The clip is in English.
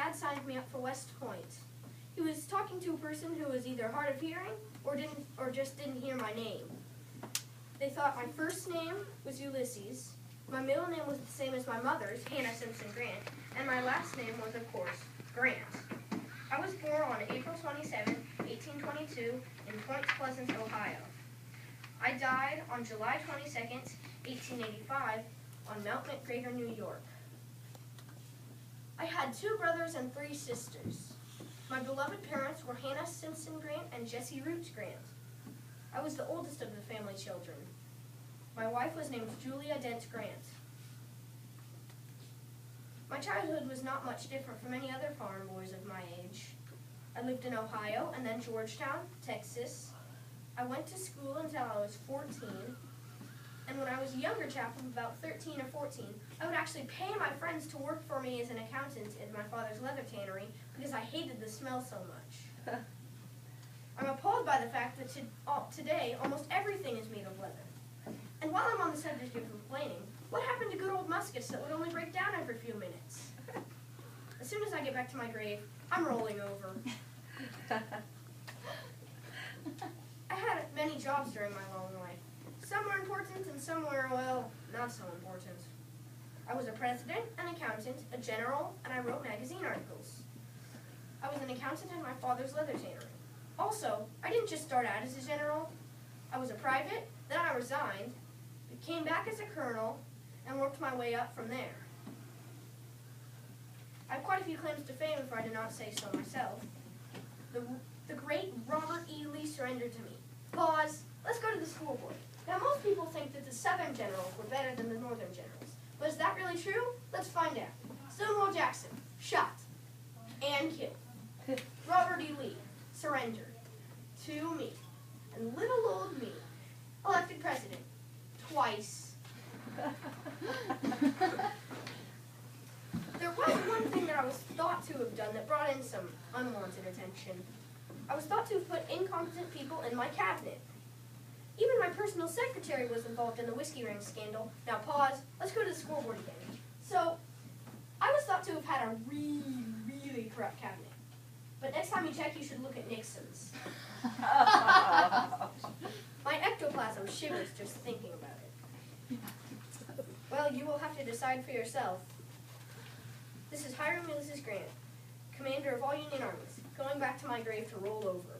dad signed me up for West Point. He was talking to a person who was either hard of hearing or just didn't hear my name. They thought my first name was Ulysses, my middle name was the same as my mother's, Hannah Simpson Grant, and my last name was, of course, Grant. I was born on April 27, 1822, in Point Pleasant, Ohio. I died on July 22, 1885, on Mount McGregor, New York. I had 2 brothers and 3 sisters. My beloved parents were Hannah Simpson Grant and Jessie Roots Grant. I was the oldest of the family children. My wife was named Julia Dent Grant. My childhood was not much different from any other farm boys of my age. I lived in Ohio and then Georgetown, Texas. I went to school until I was 14, and when I was a younger chap of about 13 or 14, I would actually pay my friends to work for me as an accountant in my father's leather tannery because I hated the smell so much. I'm appalled by the fact that today almost everything is made of leather. And while I'm on the subject of complaining, what happened to good old muskets that would only break down every few minutes? As soon as I get back to my grave, I'm rolling over. I had many jobs during my long life. Some were important and some were, well, not so important. I was a president, an accountant, a general, and I wrote magazine articles. I was an accountant in my father's leather tannery. Also, I didn't just start out as a general. I was a private, then I resigned, came back as a colonel, and worked my way up from there. I have quite a few claims to fame if I do not say so myself. The great Robert E. Lee surrendered to me. Pause. Let's go to the school board. Now, most people think that the Southern generals were better than the Northern generals. But is that really true? Let's find out. Stonewall Jackson, shot and killed. Robert E. Lee surrendered to me. And little old me, elected president twice. There was one thing that I was thought to have done that brought in some unwanted attention. I was thought to have put incompetent people in my cabinet. Even my personal secretary was involved in the whiskey ring scandal. Now pause, let's go to the scoreboard again. So, I was thought to have had a really, really corrupt cabinet. But next time you check, you should look at Nixon's. My ectoplasm shivers just thinking about it. Well, you will have to decide for yourself. This is Hiram Ulysses Grant, commander of all Union armies, going back to my grave to roll over.